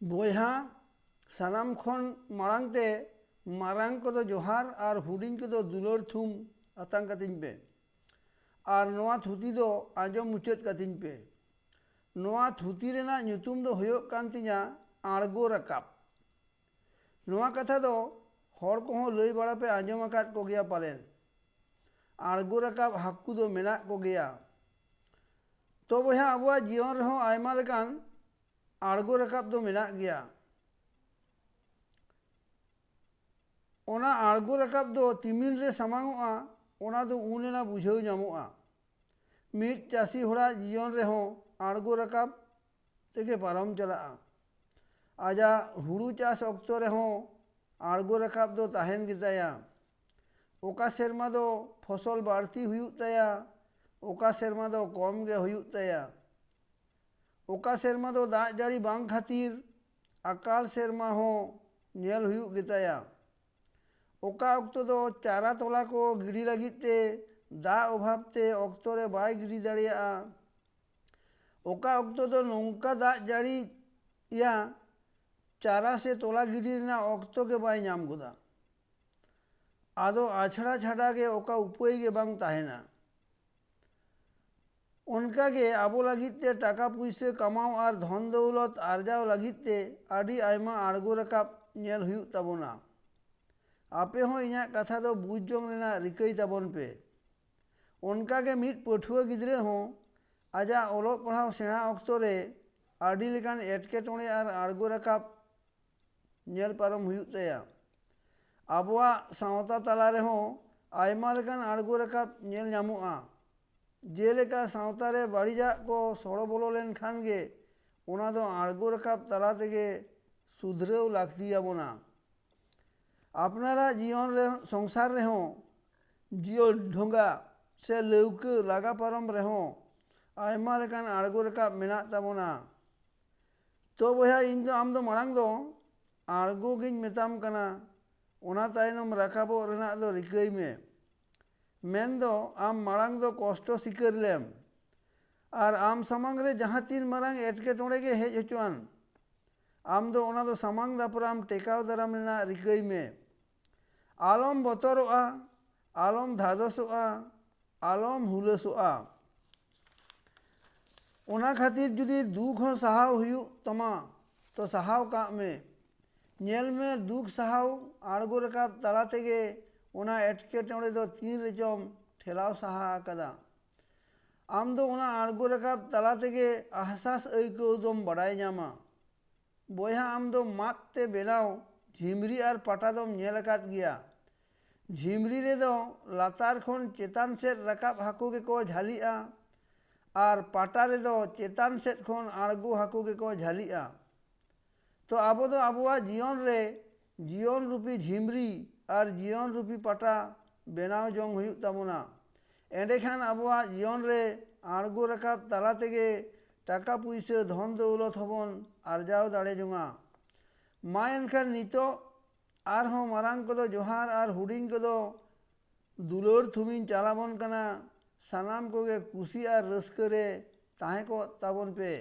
बोहा सानाम खन मारांगते मारांग को दो जोहार और हुडिंग को दो दुलर थुम अतांग कतिन पे और नोआ थुती दो आजो मुचत कतिन पे नोआ थुती रेना ᱧᱩᱛᱩᱢ दो होयोग कान तिñा आड़गो रकाब नोआ कथा दो हर को लई बड़ा पे आजम आकाद को गया पालेन आड़गो रकाब हाकू दो मेना को गया तो बोहा अबुआ जीवन रहो आयमा लेकान आड़गो रकाब दो मेना गया ओना आड़गो रकाब दो तिमिल रे समांगोआ ओना दो उनेना बुझाव ᱧᱟᱢᱚᱜᱼᱟ मिट चासी होड़ा जीवन रे हो आड़गो रकाब तेके पारम चला आजा हुड़ू चास अक्तो रे हो आड़गो रकाब दो ताहेन गिताया ओका सेरमा दो फसल बाड़ती हुयुग ताया ओका सेरमा दो कम गे हुयुग ताया ओका सेरमा दो दाग जाड़ी बांग खातिर अकाल सेरमा हो नेल हुयुग गिताया ओका अक्तो दो चारा तोला को गिड़ी लगिते दा अभावते अक्तो रे बाय गिड़ी दाड़िया ओका अक्तो दो नौका दा जाड़ी या चारा से तोला गिड़ी ना अक्तो के बाय नाम गोदा आदो आछड़ा छाड़ा के ओका उपाय के बांग ताहेना उनका के आबो लगिते टाका पुइसे कमाओ और धन दौलत आर्जाव लगिते आडी आयमा आड़गो रकाब नेल हुयुग ताबोना आपे हो इना कथा दो बुझ जोंग रेना रिकई ताबोन पे उनका के मिट पठुआ गिद्रे हो आजा ओलो पढ़ाव सेना अक्तो रे आडी लेकान एटकेटोणे और आड़गो रकाब नेल पारम हुयुग ताया आबुआ सावता तला रे हो आयमा लेकान आड़गो रकाब नेल ᱧᱟᱢᱚᱜᱼᱟ जेलेका सावता रे बाड़ीजा को सड़ो बोलो लेन खान गे ओना दो आड़गो रकाब तला तेगे सुधरेव लाक्ति आबोना अपनारा जीवन रे संसार रे हो जीवन ढोंगा से लौके लागा पारम रे हो आयमा लेकान आड़गो रकाब मेना ताबोना तो बोया इन दो आम दो मांग दो आड़गो गिन मेताम कना ओना तायनम राकाबो रेना दो रिकई में मेन दो आम मांग दो कष्ट सिकर लेम और आम समांग रे जहाँ तीन मांग एटकेटोणे के हेज हचुआन आम दो ओना दो समांग दापराम टेकाव दाराम रेना रिकई में आलम बतरोआ आलम धादसोआ आलम हुलसोआ ओना खातिर जुदी दुख हो सहाव हुयुग तमा तो सहाव का में नेल में दुख सहाव आड़गो रकाब तला तेगे ओना एटकेटोणे दो तीन रेचम ठेलाव सहा कदा आम दो ओना आड़गो रकाब तला तेगे आहसास अइको दम बड़ाय ᱧᱟᱢᱟ बोया आम दो मात ते बेनाव झिमरी और पाटा दम नेल अकाद गिया झिमरी रे दो लातार खन चेतान सेट रकाब हाको के को झालिया और पाटा रे दो चेतान सेट खन आड़गो हाको के को झालिया तो आबो दो आबुआ जीवन रे जीवन रूपी झिमरी और जीवन रूपी पाटा बेनाव जोंग हुयुग ताबोना एंडेखान आबुआ जीवन रे आड़गो रकाब तला तेगे टाका पुइसे धन दौलत हबन आर्जाव दाड़े जोंगा मा एनखान नितो आरहों मारांग को दो जोहार और हुडिंग को दो दुलर थुमिन चालाबन कना सानाम को गे कुसी और रस्के रे ताहे को ताबन पे।